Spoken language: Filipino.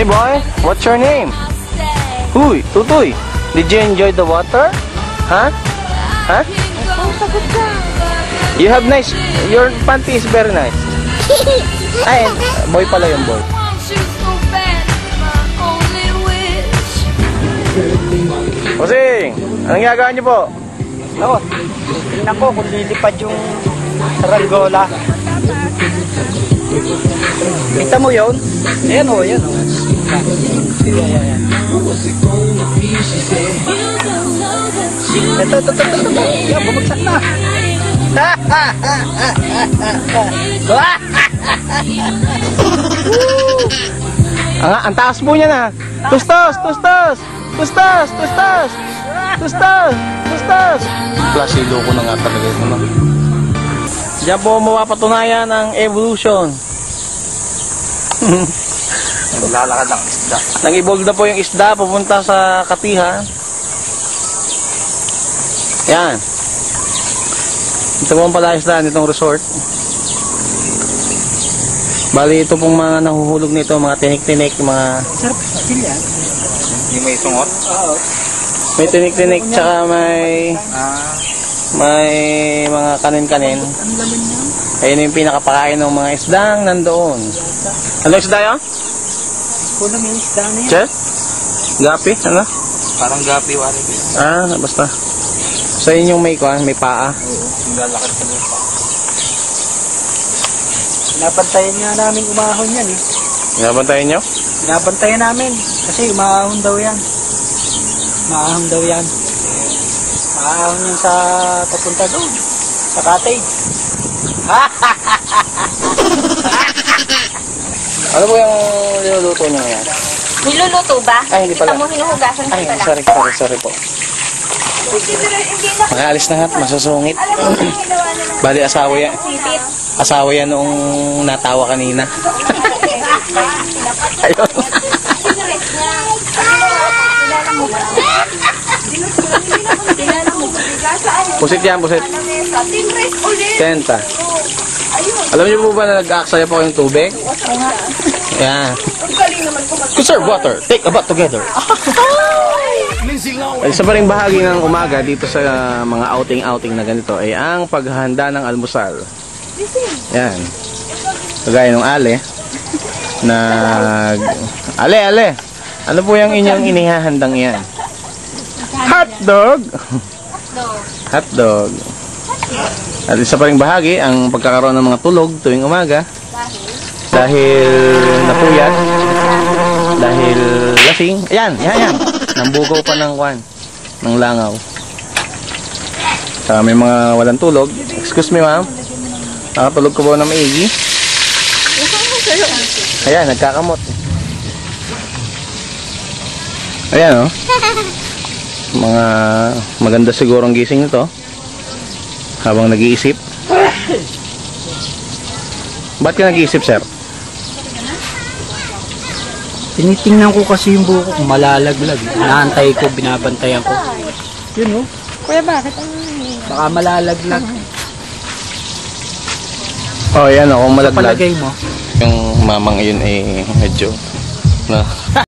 Hey boy, what's your name? Huy, Tutoy. Did you enjoy the water? Huh? Huh? You have nice, your panty is very nice. Ay, boy pala yung boy. Bossing, anong ginagawa niyo po? No, tingnan ko kung lilipad yung saranggola. Kita mo yun? Ayan o, ayan o. Ayan. Ito. Ayan, bumagsak na. Ang taas po niya na. Tustos. Plasido ko na nga talaga ito, no? Diyan po mapapatunayan ang evolution. Naglalakad ng isda. Nag-evolve na po yung isda pupunta sa katihan. Yan. Ito po ang palaisdaan itong resort. Bali ito pong mga nahuhulog nito, mga tinik-tinik, mga... Sarap patil yan. Yung may sungot? Oo. May tinik-tinik tsaka may mga kanin-kanin. Ang laman niya. Ayun yung pinakapakain ng mga isdang nandoon. Ano isda yun? Kung may isda na yan. Chef? Gapi? Ano? Parang gapi wari. Basta. So yun yung may paa. Yung lalakad sa lupa. Napantayan nga namin umahon yan eh. Pinabantayan nyo? Napantayan namin. Kasi umahon daw yan. Umahon daw yan. Umahon yan sa papunta doon. Sa cottage. Ano po yung niluluto nyo ngayon? Niluluto ba? Ay, hindi pala. Kita mo hinuhugasan Ay, ka pala. sorry po. Makaalis na hat, masusungit. Bali, asawa yan. Sipit. Asawa yan noong natawa kanina. Ayun. Pusit yan, pusit. Tenta. Alam niyo po ba na nag-aaksaya po kayong tubig? Yan. Conserve water. Take a bath together. Ay, sa paring bahagi ng umaga dito sa mga outing-outing na ganito ay ang paghahanda ng almusal. Yan. Kagaya ng Ale. Ale. Ano po yung inyong inihahandang yan? Hotdog! Hotdog. At isa pa ring bahagi ang pagkakaroon ng mga tulog tuwing umaga. Dahil napuyat. Dahil lasing. Ayan. Nambugaw pa ng ng langaw. May mga walang tulog. Excuse me, ma'am. Nakatulog ko ba na maigi? Ayan, nagkakamot. Ayan, oh. Mga maganda siguro ang gising nito habang nag-iisip. Ba't ka nag-iisip, sir? Tinitingnan ko kasi yung buko kung malalaglag. Inaantay ko, binabantayan ko. Yun, oh. Kuya, bakit? Baka malalaglag. Oh, yan, oh. Kung malaglag. Palagay mo. Yung mamang yun ay medyo na